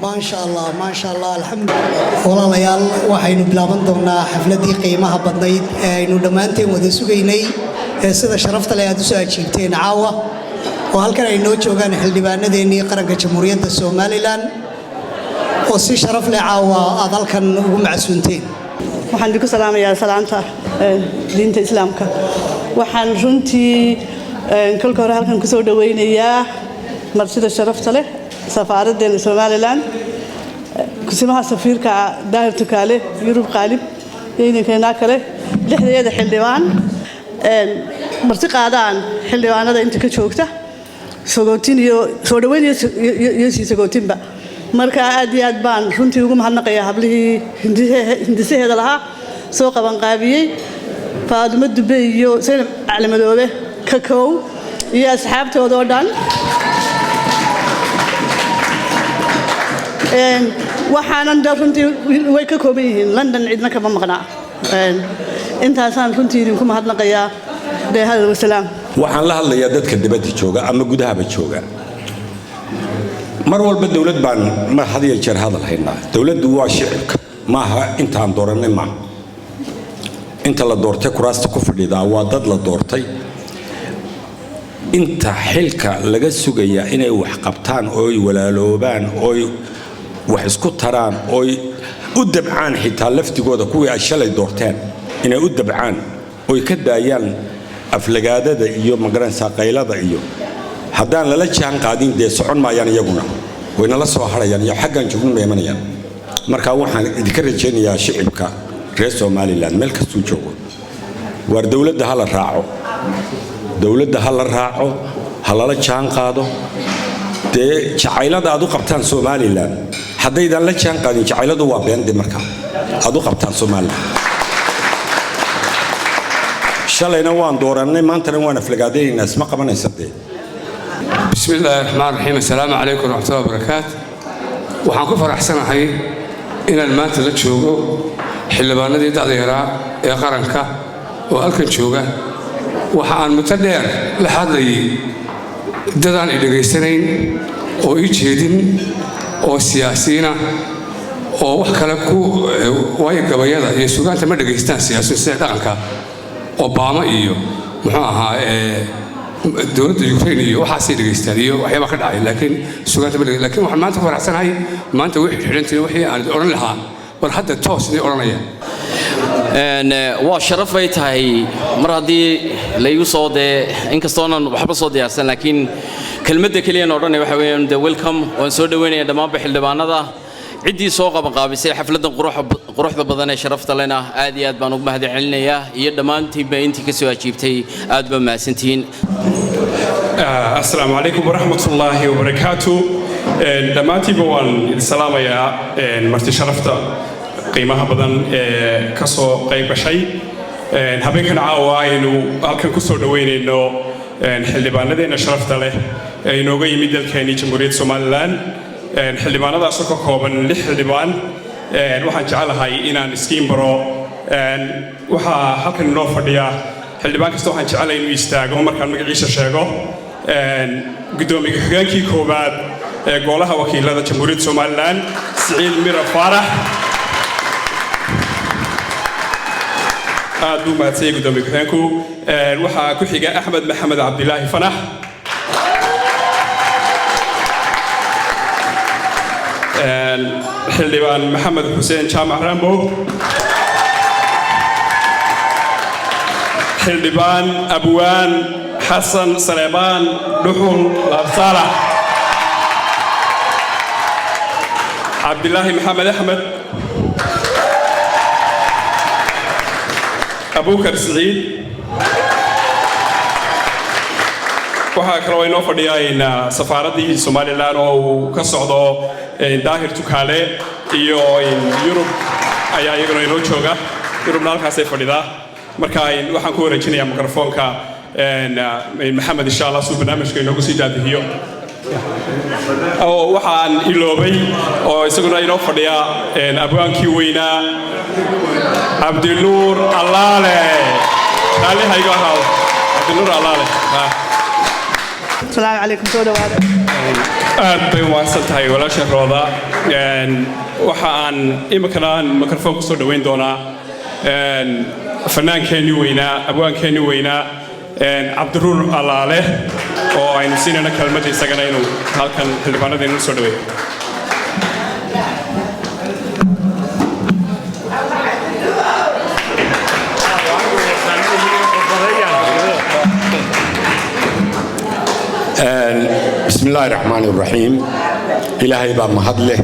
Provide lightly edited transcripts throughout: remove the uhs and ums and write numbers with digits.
ما شاء الله الحمد لله والله ليال waxaynu bilaaban doonaa xafladii qiimaha badnayd ee aynu dhamaanteen wada sugaynay sida sharafta leh aad u soo ajiibteen caawa oo halkan ay noo joogaan xildhibaanadeennii qaranka jamhuuriyadda Soomaaliland oo si sharaf leh caawa aad halkan ugu macsuunteen waxaan idinku salaamayaa salaanta diinta islaamka waxaan runtii kolka hore halkan ku soo dhaweynayaa martida sharafta leh safaaraddeena Soomaaliland kusimaha safiirka daahir tukaale Yurub qaalib yeeynkeena kale lixdeeda xildhibaan marti qaadaan xildhibaanada inta ka joogta sagootin iyo soo dhaweyn iyo sagootinba marka aad iyo aad baan runtii ugu mahadnaqayaa hablihii hindisaheeda lahaa soo qaban qaabiyay Faadimo Dube iyo Saynab Cali Madoobe ka koow iyo asxaabtooda oo dhan waxaanan runtii way ka kooban yihiin London cidna kama maqnaa intaasaan runtii idinku mahadnaqayaa deehada wasalaam waxaan la hadlayaa dadka dibadda jooga ama gudahaba jooga mar walba dawlad baan ma hadiya jeer hadal haynaa dawladdu waa shicibka maaha intaan dooranay ma inta la doortay kuraasta ku fadhida waa dad la doortay inta xilka laga sugaya inay wax qabtaan oo ay walaaloobaan oo wax isku taraan oo u dabcaan xitaa laftigooda kuwii ay shalay doorteen inay u dabcaan oo ka daayaan aflagaadada iyo magaranaysa qaylada iyo haddaan lala jaan qaadin de socon maayaan iyaguna wayna la soo harayaan iyo xaggan joogin meemanayaan marka waxaan idinka rajaynayaa shicibka reer Soomaaliland meel kastuu joogo war dawladda hala raaco hala jaan qaado de jacaylada aad u qabtaan Soomaaliland haddaydan la jaan qaadin jacayladu waa beende marka aad u qabtaan Soomaaliland shalayna waan dooranay maantana waan aflagaadeynaa isma qabanaysadee بسم الله الرحمن الرحيم السلام عليكم ورحمة الله وبركاته waxaan ku faraxsanahay inaan maanta la joogo xildhibaanadii dacdeera ee qaranka oo halkan jooga waxa aan muddo dheer la hadlayay dadaan i dhageysanayn oo i jeedin oo siyaasiina oo wax kale ku way gabayada iyo suugaanta ma dhageystaan siyaasiyiin sida dhaqanka Obama iyo muxuu ahaa dowladda Ukraine iyo waxaasay dhageystaan iyo waxyaabo ka dhacay laakiin suugaanta ma dhageystaan laakiin waxaan maanta ku faraxsanahay maanta wixii xidhantii wixii aan oran lahaa war hadda toos inay oranayaan waa sharaf ay tahay mar haddii la igu soo dee inkastoonan waxba soo diyaarsan laakiin kelmadda keliya oo dhan waxa weeyaan the welcome waan soo dhaweynayaa dhammaan xildhibaanada ciddii soo qaban qaabisay xafladan quruxda badan ee sharafta lena aad iyo aad baan ugu mahadcelinayaa iyo dhammaantiinba intii ka soo ajiibtay aad baa mahadsantihiin assalaamu calaykum waraxmatullaahi wabarakaatu dhammaantiinba waan idin salaamayaa marti sharafta qiimaha badan ee ka soo qayb gashay habeenkan caawa aynu halkan ku soo dhaweynayno xildhibaanadeena sharafta leh ee inooga yimid dalkeenii jamhuuriyadda Soomaaliland xildhibaanadaas oo ka kooban 6 xildhibaan waxaan jecelahay inaan iskiin baro waxa halkan noo fadhiya xildhibaan kasta waxaan jecelahay inuu istaago markaan magaciisa sheego gudoomiye xigeenkii koobaad ee golaha wakiilada jamhuuriyadda Soomaaliland Siciid Mira Faarax aad buu mahadsan gudoomiye xigeenku waxaa ku xiga Axmed Maxamed Cabdilaahi Fanax xildhibaan Maxamed Xuseen Jaamac Rambo xildhibaan Abwaan Xasan Saleebaan Dhuxul Laabsaala Cabdilaahi Maxamed Axmed Abubakar Siciid waxaa kaloo inoo fadhiyaa safaaraddii Soomaaliland oo uu ka socdo daahir tukaale iyo Yurub ayaa iyaguna inoo jooga Yurubna halkaasay fadhidaa marka waxaan ku wareejinayaa mikrofoonka Maxamed insha Allah suu barnaamijka inoogu sii daadihiyo oo waxaan iloobay oo isaguna inoo fadhiya abwaankii weynaa Abdinuur Allaale عليه هاي قهوة عبد النور الله عليه السلام عليكم سودا وهذا aad bay waansan tahay walaasha rooda waxaan imikana mikrafoon ku soo dhaweyn doonaa fannaankeeni weynaa abwaankeeni weynaa cabdiruur allaale oo aynu siinayna kelmadda isagana inuu halkan xildhibaanadeena soo dhaweeyo بسم الله الرحمن الرحيم إلهي باب مهدله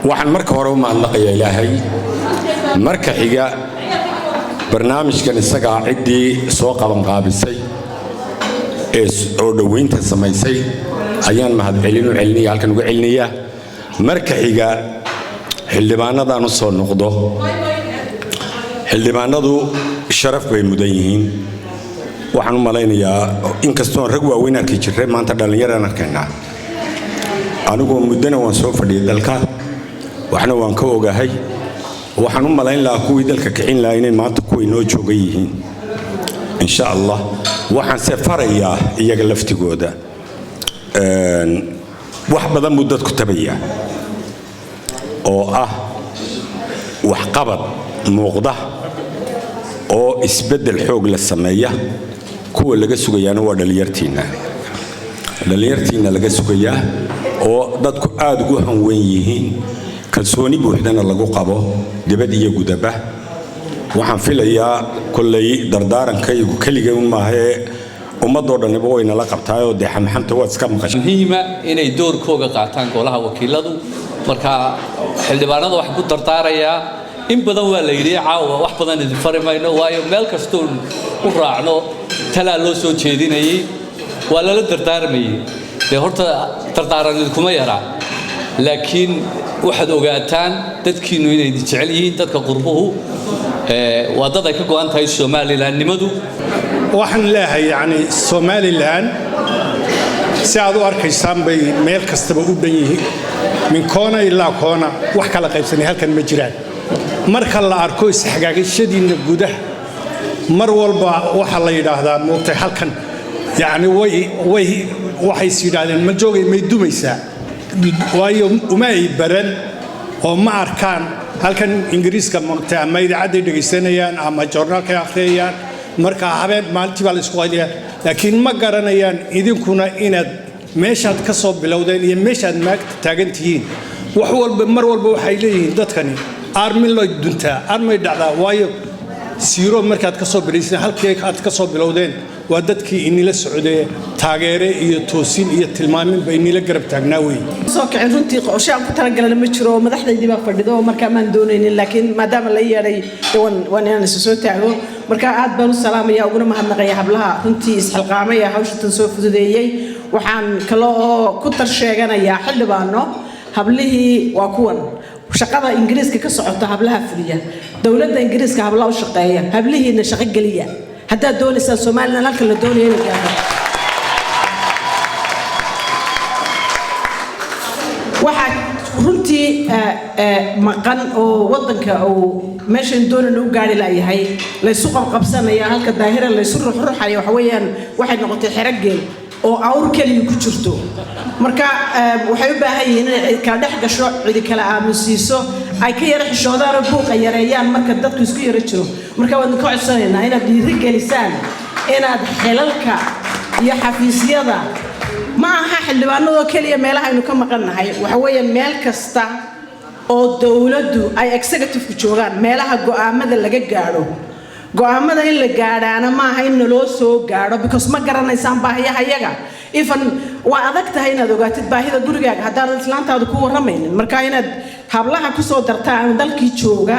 وحن مركه وروما اللقي إلهي مركه حقا برنامج كان السقع عدي سوق بنقابسي أردوين تسميسي أيان مهد علينو علنية هل كانوا علنية مركه حقا حلبانا دا نصور نقضه حلبانا دو الشرف بين مدينين waxaan u malaynayaa in kastoo rag waaweyn arkay jiray maanta dhalinyarada arkayna anigu muddana waan soo fadhiyay dalka waxna waan ka ogahay waxaan u malayn lahaa kuwii dalka kicin lahaa inay maanta kuwii noo joogan yihiin insha Allah waxaan se farayaa iyaga laftigooda wax badan buu dadku tabaya oo ah wax qabad muuqda oo isbedel xoog la sameeya kuwa laga sugayaana waa dhalinyartiina laga sugayaa oo dadku aad ugu hanweyn yihiin kalsooni buuxdana lagu qabo dibad iyo gudaba waxaan filayaa kullay dardaarankaygu kaliya maahay ummadoo dhanba way nala qabtaayoo xamxamta waa iska maqashay muhiima inay doorkooga qaataan golaha wakiiladu marka xildhibaanada wax ku dardaarayaa in badan waa la yiri caawa wax badan idin farimayno waayo meel kasto u raacno tala loo soo jeedinayay waa la dardaarmayay horta dardaaranid kuma yara laakiin waxaad ogaataan dadkiinu inay jecel yihiin dadka qurbuhu waa dad ay ka go'an tahay Soomaalilandnimadu waxaan leeyahay yani Somaliland si aad u arkaysaan bay meel kastaba u dhan yihiin min koona ilaa koona wax kala qaybsanay halkan ma jiraan marka la arko isxagaagashadiina gudaha mar walba waxa la yiraahdaa moogtay halkan yani waxay yiraahdeen ma joogay may dumaysaa waayo uma ay baran oo ma arkaan halkan ingiriiska moogtay ama idaacada dhageysanayaan ama joornaalka akhriyaan marka habeen maalintii baa la isku qayliyaa laakiin ma garanayaan idinkuna inaad meeshaad ka soo bilowdeen iyo meeshaad maagta taagan tihiin wax walba mar walba waxay leeyihiin dadkani armin loo duntaa armay dhacdaa waayo siiro markaad ka soo bilaysay halkii aad ka soo bilowdeen waa dadkii inila socday taageere iyo toosin iyo tilmaamin bay inila garab taagnaa weey soo kicin runtii qorshaha ku talagalana ma jiro madaxdaydii baa fadhido marka maan doonaynin laakiin maadaama la yeeray waan inaan soo taago marka aad baan u salaamaya uguna mahadnaqaya hablaha runtii isxilqaamay hawshan soo fududeeyay waxaan kale oo ku tarsheeganayaa xildhibaano hablihii waa kuwan shaqada ingiriiska ka socota hablaha fuliya dawladda ingiriiska hablaha u shaqeeya hablihiina shaqo galiya hadaa doonaysa Soomaaliland halka la doonayo inay gaaro waxa runtii maqan oo wadanka oo meeshan doonayno u gaari laayahay la isu qabsanaya halka daahira la isu ruxruxayo waxa weeyaan waxay noqotay xirageel oo awr kaliya ku jirto marka waxay u baahan yihiin in kala dhex gasho cid kala aamusiiso ay ka yara xishoodaan oo buuqa yareeyaan marka dadku isku yara jiro marka waan ka codsanaynaa inaad dhiiri gelisaan inaad xilalka iyo xafiisyada ma aha xildhibaanada kaliya meelaha aynu ka maqannahay waxa weeyaan meel kasta oo dawladdu ay executive ku joogaan meelaha go'aamada laga gaaro go'aamada in la gaadhaana ma aha in loo soo gaadho because ma garanaysaan baahiyaha iyaga even waa adag tahay inaad ogaatid baahida gurigaaga haddaan islaantaadu ku waramaynin marka inaad hablaha ku soo dartaan dalkii jooga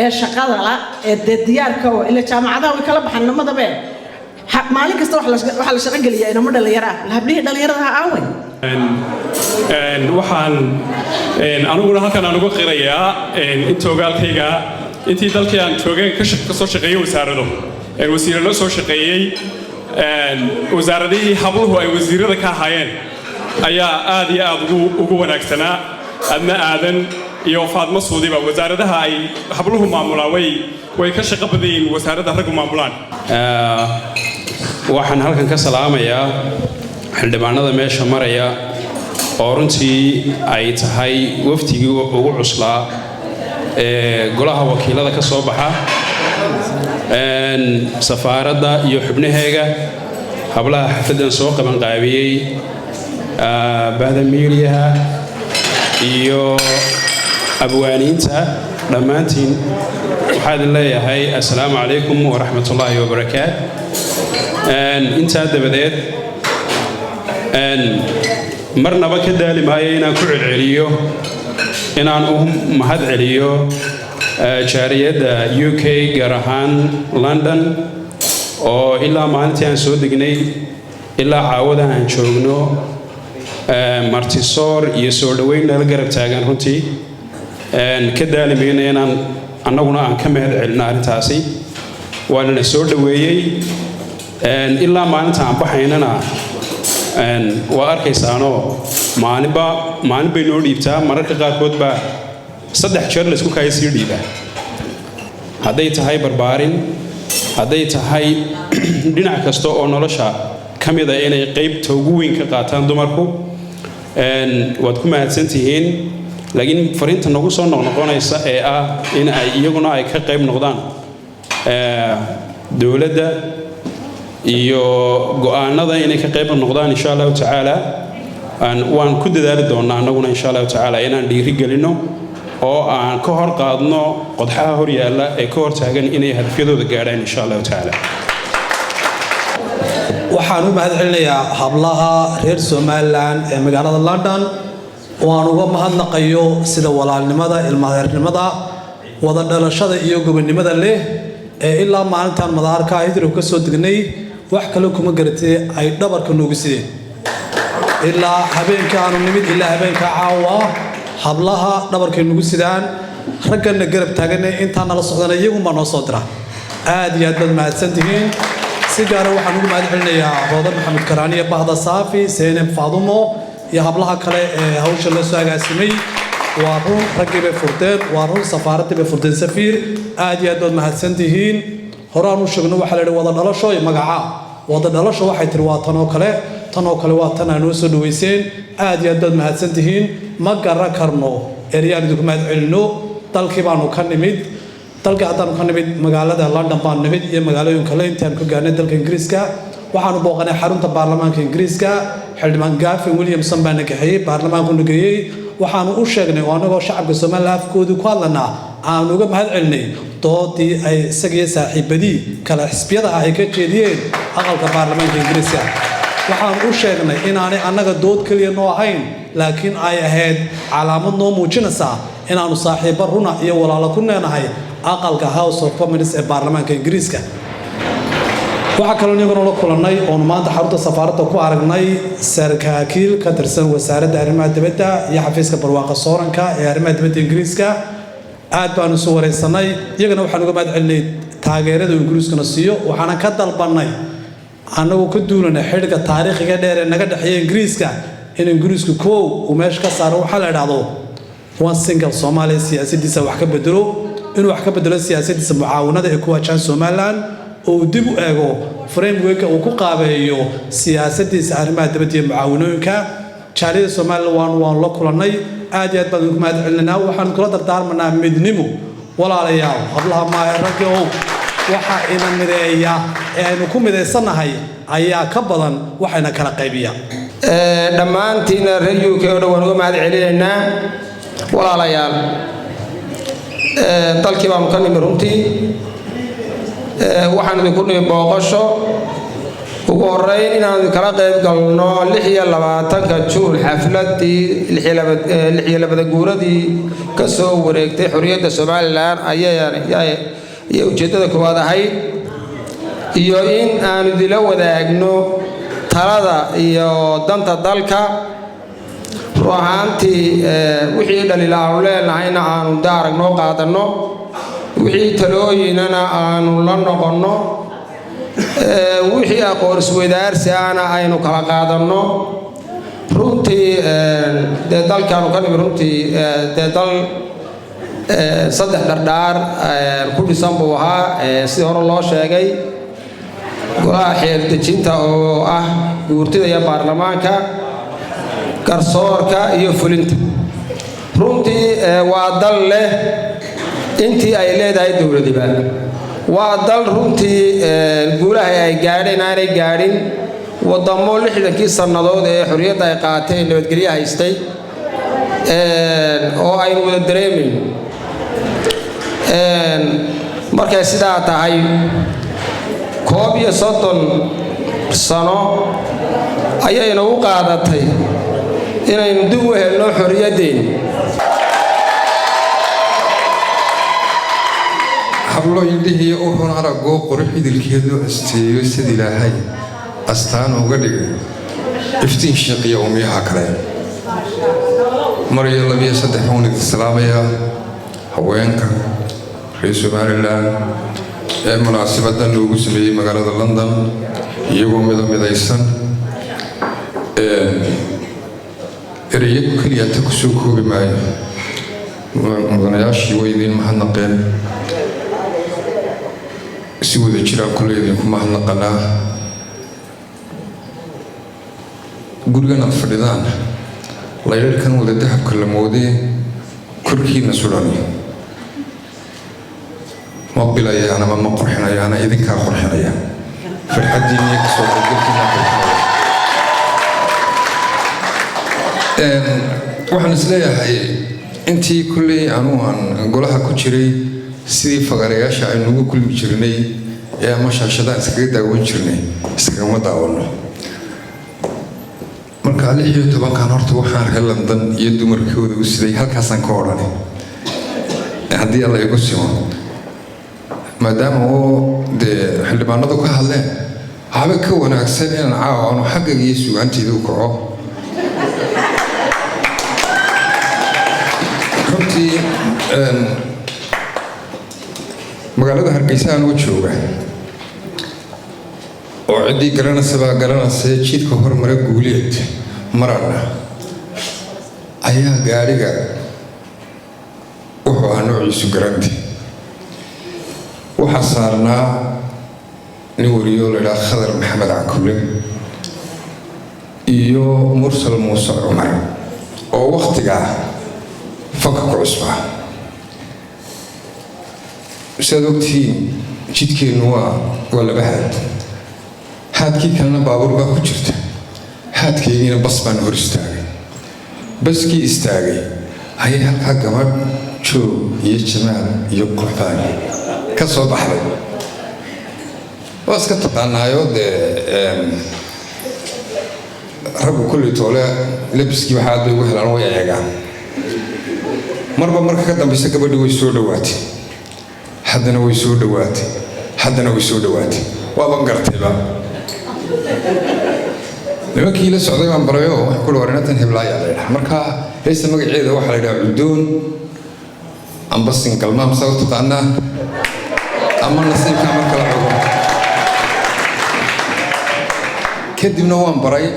ee shaqada la ee diyaarka oo ila jaamacadaha way kala baxaan namadabe maalin kasta waxa la shaqo galiyaa inama dhalinyaro hablihii dhalinyarada aaway waxaan aniguna halkan aan uga qirayaa inta ogaalkayga intii dalkii aan joogay ka soo shaqeeyay wasaarado wasiirada soo shaqeeyay wasaaradihii habluhu ay wasiirada ka ahaayeen ayaa aad iyo aad ugu wanaagsanaa adna aadan iyo Faadmo Suudiba wasaaradaha ay habluhu maamulaan way way ka shaqo badan yihiin wasaaradda raggu maamulaan waxaan halkan ka salaamayaa xildhibaanada meesha maraya oo runtii ay tahay waftigii ugu cuslaa golaha wakiilada ka soo baxa safaaradda iyo xubnaheega hablaha xafladan soo qaban qaabiyey bahda miiriyaha iyo abwaaniinta dhammaantiin waxaa idin leeyahay assalaamu calaykum waraxmatullaahi wabarakaat intaa dabadeed marnaba ka daali maayo inaan ku celceliyo inaan u mahad celiyo jaariyadda UK gaar ahaan London oo ilaa maalintii aan soo degnay ilaa caawada aan joogno martisoor iyo soo dhaweyn nala garab taagan runtii ka daali mayno inaan annaguna aan ka mahad celino arrintaasi waa lana soo dhaweeyey ilaa maalinta aan baxaynana waa arkaysaanoo maalin bay noo dhiibtaa mararka qaarkood baa 3 jeer la isku kaaya sii dhiibaa hadday tahay barbaarin hadday tahay dhinac kasta oo nolosha ka mida inay qaybta ugu weyn ka qaataan dumarku waad ku mahadsantihiin laakiin fariinta nagu soo noqnoqonaysa ee ah in ay iyaguna ay ka qayb noqdaan dowladda iyo go'aanada inay ka qayb noqdaan insha Allah tacaala waan ku dadaali doonaa annaguna insha Allah tacaala inaan dhiiri gelino oo aan ka hor qaadno qodxaha hor yaalla ee ka hor taagan inay hadafyadooda gaadhaan insha Allah tacaala waxaan u mahad celinayaa hablaha reer Somaliland ee magaalada London waan uga mahadnaqayo sida walaalnimada ilmaheernimada wada dhalashada iyo gobonimada leh ee ilaa maalintan madaarka hidro ka soo degnay wax kale kuma garatay ay dhabarka noogu sideen ilaa habeenka aanu nimid ilaa habeenka caawa hablaha dhabarka noogu sidaan ragana garab taagan inta nala socdana iyagu ma noo soo dira aad iyo aad baad mahadsantihiin si gaar ah waxaan ugu mahad celinayaa Roodan Maxamed Karaaniye Bahda Saafi Seenem Faadumo iyo hablaha kale ee hawsha la soo agaasimay waa run ragii bay furdeen waa run safaaradda bay furdeen safiir aad iyo aad baad mahadsantihiin horaan u sheegno waxa la yiraahdo wada dhalasho iyo magaca wada dhalasho waxay tiri waa tan oo kale waa tan aan soo dhaweyseen aad iyo aad baad mahadsantihiin ma garan karno eriyaan idinku mahad celino dalkii baanu ka nimid dalka haddaan ka nimid magaalada London baan nimid iyo magaalooyin kale intaan ku gaarnay dalka Ingiriiska waxaanu booqanay xarunta baarlamaanka Ingiriiska xildhibaan Gavin Williamson baan nagaxay baarlamaanku nagayay waxaanu u sheegnay oo anagoo shacabka Soomaaliya afkoodu ku hadlana aan uga mahad celinay doodii ay isaga saaxiibadii kala xisbiyada ay ka jeediyeen aqalka baarlamaanka Ingiriiska waxaan u sheegnay inaanay annaga dood kaliya noo ahayn laakiin ay ahayd calaamad noo muujinaysa inaanu saaxiibo runa iyo walaalo ku neenahay aqalka House of Commons ee baarlamaanka Ingiriiska waxa kale oo nagana la kulanay oo maanta xarunta safaaradda ku aragnay saraakiil ka tirsan wasaaradda arrimaha dibadda iyo xafiiska barwaaqo sooranka ee arrimaha dibadda Ingiriiska aad baan soo wareysanay iyagana waxaan uga mahad celinay taageerada Ingiriiskana siiyo waxaan ka dalbanay anagu ku duulanay xidhiidhka taariikhiga dheer ee naga dhaxeeya Ingiriiska in Ingiriisku koow uu meesha ka saaro waxa la yiraahdo one single Somali siyaasaddiisa wax ka bedelo inuu wax ka bedelo siyaasaddiisa mucaawanada ee ku wajahan Somaliland oo dib u eego framework uu ku qaabeeyo siyaasaddiisa arrimaha dibadda iyo mucaawanooyinka jaaliyada Somaliland waan la kulanay aad iyo aad baan ugu mahad celinaa waxaan kula dardaarmanaa midnimo walaalayaal hablaha maareerka oo waxa ina mideeya ee aynu ku mideysanahay ayaa ka badan waxayna kala qaybiya dhammaantiina reer UK oo dhan waan uga mahad celinaynaa walaalayaal dalkii baanu ka nimid runtii waxaan idinku nimid booqasho ugu horreyn inaan kala qayb galno 26 Juun xafladii 62 guuradii ka soo wareegtay xorriyadda Somaliland ayay ujeedada koowaad ahayd iyo in aan idila wadaagno talada iyo danta dalka ruuxaantii wixii dhaliilaanu leenahayna aanu daaragno qaadanno wixii talooyinana aanu la noqonno wixii aqoon isweydaarsi ana aynu kala qaadanno runtii dalkaanu ka nimid runtii dal saddex dhardhaar ku dhisan buu ahaa sidii hore loo sheegay golaha xeer dejinta oo ah guurtida iyo baarlamaanka garsoorka iyo fulinta runtii waa dal leh intii ay leedahay dowladiba waa dal runtii guulaha ay gaadheen aanay gaadhin wadamo 60kii sannadood ee xorriyadda ay qaateen nabadgelyo haystay oo aynu wada dareemayno markay sidaa tahay 30 sano ayayna u qaadatay inaynu dib u helno xorriyaddeena hablo indhihii wuxuuna aragoo qurux idilkeedu asteeyo sidii ilaahay astaan uga dhigay iftiin shiiqiya umiyaha kale mariyo 2-3 uun idin salaamaya haweenka reer Somaliland ee munaasabaddan loogu sameeyey magaalada London iyagoo midaysan erayo kaliya ta ku soo koobi maayo mudanayaashii way idin mahadnaqeen si wada jiraan kulay idinku mahadnaqanaa gurigan aad fadhidaan laydhalkan wada dahabka la moodee korkiina sudhani ma bilayaan ama ma qurxinayaana idinkaa qurxinaya farxaddiinniyo kasoo qaybgalkiina qurxinaya waxaan isleeyahay intii kulley aan golaha ku jiray sidii fagarayaasha aynugu kulmi jirnay ee ama shaashadaan iskaga daawan jirnay iskagama daawano marka 16 horta waxaan arkay London iyo dumarkooda u siday halkaasaan ka odhanay haddii alla igu simo maadaama oo dee xildhibaanadu ka hadleen haba ka wanaagsan inaan caawano xaggayga iyo sugaantayda u kaco runtii magaalada Hargeysa aan u jooga oo ciddii garanaysa jidka hormara guuleed marana ayaa gaariga wuxuu ahaa noociisu garanti waxaa saarnaa nin wariyo la yidhaha Khadar Maxamed Cankule iyo Mursal Muuse Cumar oo waqtigaa fanka ku cusbaa sidaad ogtihiin jidkeennu waa laba haadkii kalena baabuur baa ku jirta haadkaygiina bas baan hor istaagay baskii istaagay ayay halkaa gabadh joog iyo jamaal iyo qurxaan ka soo baxday waa iska taqaanaayo dee raggu kulli toole labiskii waxaad bay ugu helaan way eegaan marba marka ka dambaysa gabadhi way soo dhowaatay haddana way soo dhowaatay haddana way soo dhowaatay waaban gartayba nimankii la socday baan barayo waxaan ku dhawarinatan heblaaya la yidhaha marka heesta magaceeda waxaa la yidhaha cudoon amba singalmaam saa u taqaanaa ama nasiibka marka la cugo kadibna waan baray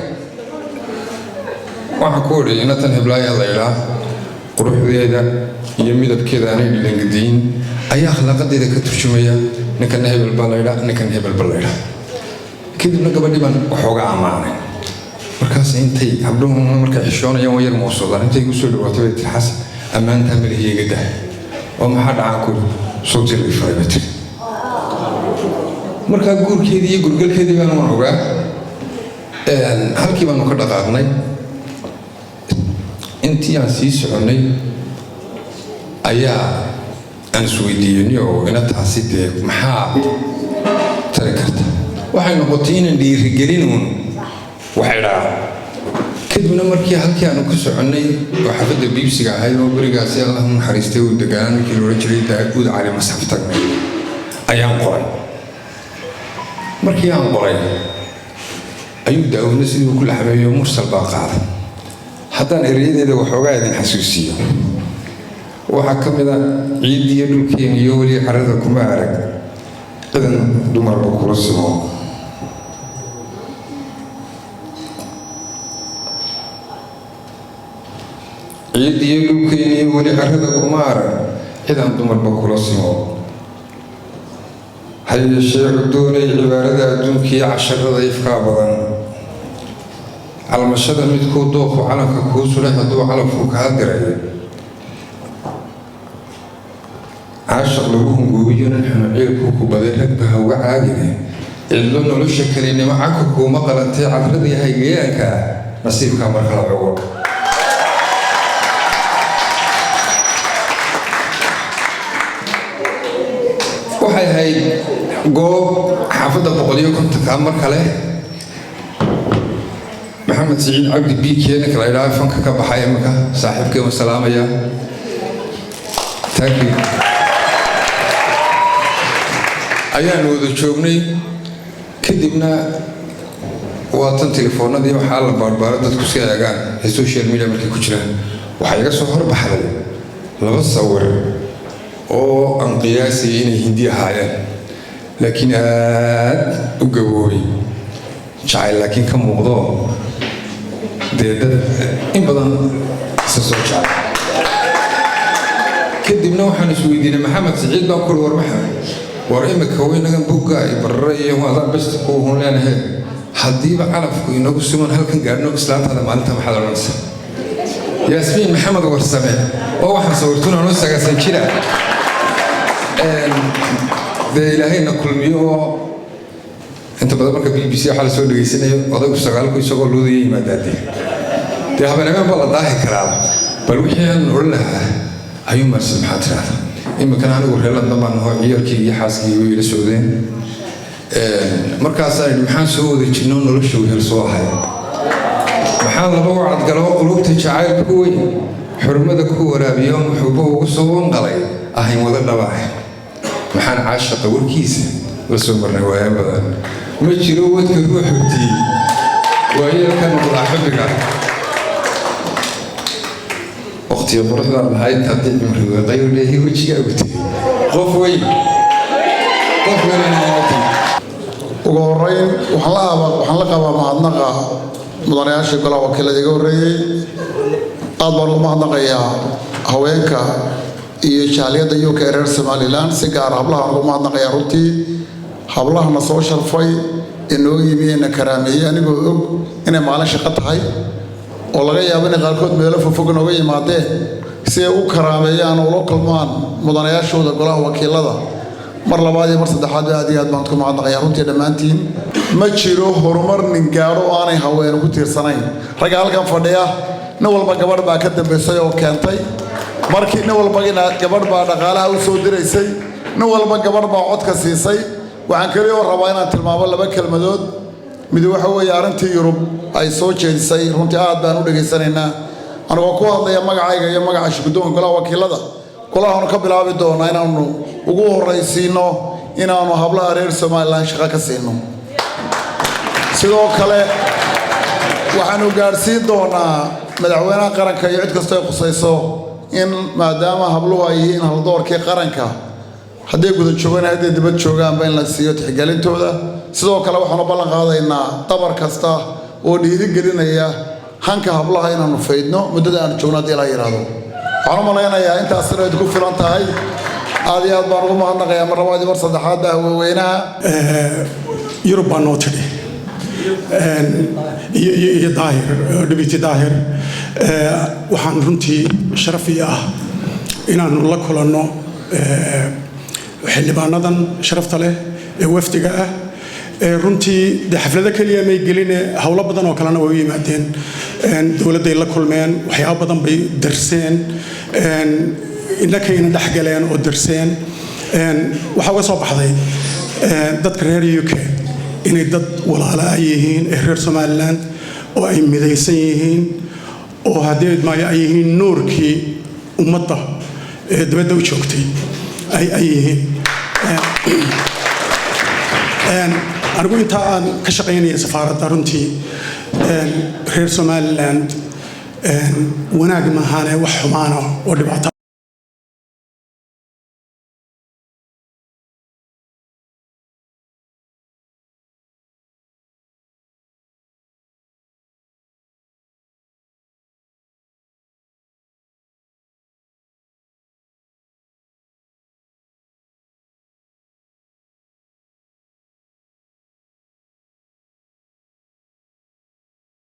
waxaan ku odhi inatan heblaaya la yidhaha quruxdeeda iyo midabkeeda aanay dhilangadiin ayaa akhlaaqadeeda ka turjumaya ninkana hebel baa la yidhaha ninkana hebel baa la yidhaha kadibna gabadhii baan waxooga ammaanay markaas intay habdhuhu markay xishoonayaan waa yar muusoodaan intay igu soo dhawaato bay tiri xasan ammaantaa madaxiiga dah oo maxaa dhacaan ku sawti la ifaray bay tiri markaa guurkeedii iyo gurgalkeedii baan waan ogaa halkii baanu ka dhaqaaqnay intii aan sii soconnay ayaa aan isweydiiyey oo ina taasi dee maxaa tari karta waxay noqotay inaan dhiirigelin uun waxay dhaca kadibna markii halkii aanu ku soconnay oo xaafadda biibsiga ahayd oo berigaasi allah u naxariistay uu degaan ninkii loola jiray daa'uud cali masxaf tagnay ayaan qoray markii aan qoray ayuu daa'uudna sidii uu ku laxmeeyo mursal baa qaaday haddaan erayadeeda waxoogaa idin xasuusiyo waxaa ka mid a ciiddiiyo dhulkeena iyo weli carrada kuma arag cidan dumarba kula simo ciiddiiyo dhulkeena iyo weli carrada kuma arag cidan dumarba kula simo ha yeeshee cudoonay cibaarada adduunkii casharada ifkaa badan calmashada midkuu dooqu calanka kuu sulay hadduu calafku kaa diray caashaq lagu hungoobiyo nin xunuciilkuu ku baday ragba ha uga caagine cidlo nolosha kelinimo cagka kuuma qalantay cadradii haygayaanka ah nasiibkaa markala cugo waxay ahayd goob xaafadda 150 mar kale maxamed siciid cabdi biikee ninka la yidhaha fanka ka baxay imika saaxiibkay waan salaamayaa thank you ayaan wada joognay kadibna waa tan telefoonadii waxaa la baarbaaro dadku si eegaan ee social media markay ku jiraan waxaa iga soo horbaxday 2 sawir oo aan qiyaasay inay hindi ahaayeen laakiin aad u gaboobay jacayl laakiin ka muuqdo dee dad in badan isa soo jecel kadibna waxaan isweydiinay maxamed siciid baan kuli war maxamed war imika weynagan bugga ay barara iyo waadaan besta ku hun leenahay haddiiba calafku inagu suman halkan gaadhno islaantaada maalinta maxaad odhanaysaa yaasmiin maxamed warsame oo waxaan sawirtuna noo sagaasan jira dee ilaahayna kulmiyo oo inta badan marka BBC waxaa la soo dhegaysanayo odaygu sagaalku isagoo loodaya yimaadaadee dee habeenagaan baa la daahi karaa bal wixii aan odhan lahaa ayuu marsan maxaa tiraahda iminkana anigu reer London baan naho ciyarkii iyo xaaskii way ila socdeen markaasaan idhi maxaan soo wada jirno nolosha wehel soo ahay maxaan laba wacad galo qulubta jacaylka ku weyn xurmada ku waraabiyo muxuubo ugu soo wanqalay ahayn wada dhabaax maxaan caashaqa warkiisa la soo marnay waaya badan ma jiro wadka ruux hurtiyey waayeelka noqdaa xubbiga waqtiga quruxda lahayd haddii cimriga qayr leeyahay wejigaagu tegey qof weyn qof weyn ugu horreyn waxaan la qabaa mahadnaqa mudanayaashii golaha wakiilada iga horreeyey aad baan ugu mahadnaqayaa haweenka iyo jaaliyadda UK reer Somaliland si gaar ah hablaha ugu mahadnaqayaa runtii hablahana soo sharfay inoo yimiyeen karaameeyay anigoo og inay maalin shaqo tahay oo laga yaabo in qaarkood meelo fofog nooga yimaadeen si ay u karaameeyaan oo loo kulmaan mudanayaashooda golaha wakiilada mar labaad iyo mar saddexaad aad iyo aad baan ku mahadnaqayaa runtii dhammaantiin ma jiro horumar nin gaaro oo aanay haween ku tiirsanayn ragga halkan fadhiya nin walba gabadh baa ka dambaysay oo keentay markii nin walba gabadh baa dhaqaalaha u soo diraysay nin walba gabadh baa codka siisay waxaan kaliya rabaa inaan tilmaamo 2 kelmadood mid waxa weeye arrintii Yurub ay soo jeedisay runtii aad baan u dhageysanaynaa anagoo ku hadlaya magacayga iyo magaca shirkadooda golaha wakiilada golaha ka bilaabi doona inaanu ugu horeysiino inaanu hablaha reer Somaliland shaqo ka siino sidoo kale waxaanu gaarsiin doonaa madaxweynaha qaranka iyo cid kasta ay khusayso in maadaama habluhu ay yihiin haldoorkii qaranka hadday guda joogaan hadday dibad joogaanba in la siiyo tixgelintooda sidoo kale waxaanu ballan qaadaynaa dabar kasta oo dhiirigelinaya hanka hablaha inaanu faydno muddada aan joogno haddii la yidhaahdo waxaan u malaynayaa intaasina ay ku filan tahay aad iyo aad baan ugu mahadnaqayaa mar labaad iyo mar saddexaad haweenweynaha Yurub baa noo tidhi iyo daahir dhibiti daahir waxaan runtii sharaf ii ah inaanu la kulanno xildhibaanadan sharafta leh ee wafdiga ah runtii de xaflada kaliya may geline hawlo badan oo kalena way u yimaadeen dowladday la kulmeen waxyaabo badan bay darseen innakayna dhexgaleen oo darseen waxaa uga soo baxday dadka reer UK inay dad walaala ay yihiin ee reer Somaliland oo ay midaysan yihiin oo haddii maayo ay yihiin nuurkii ummadda ee dibadda u joogtay ay yihiin anigu inta aan ka shaqaynaya safaaradda runtii reer Somaliland wanaag maahan wax xumaana oo dhibaato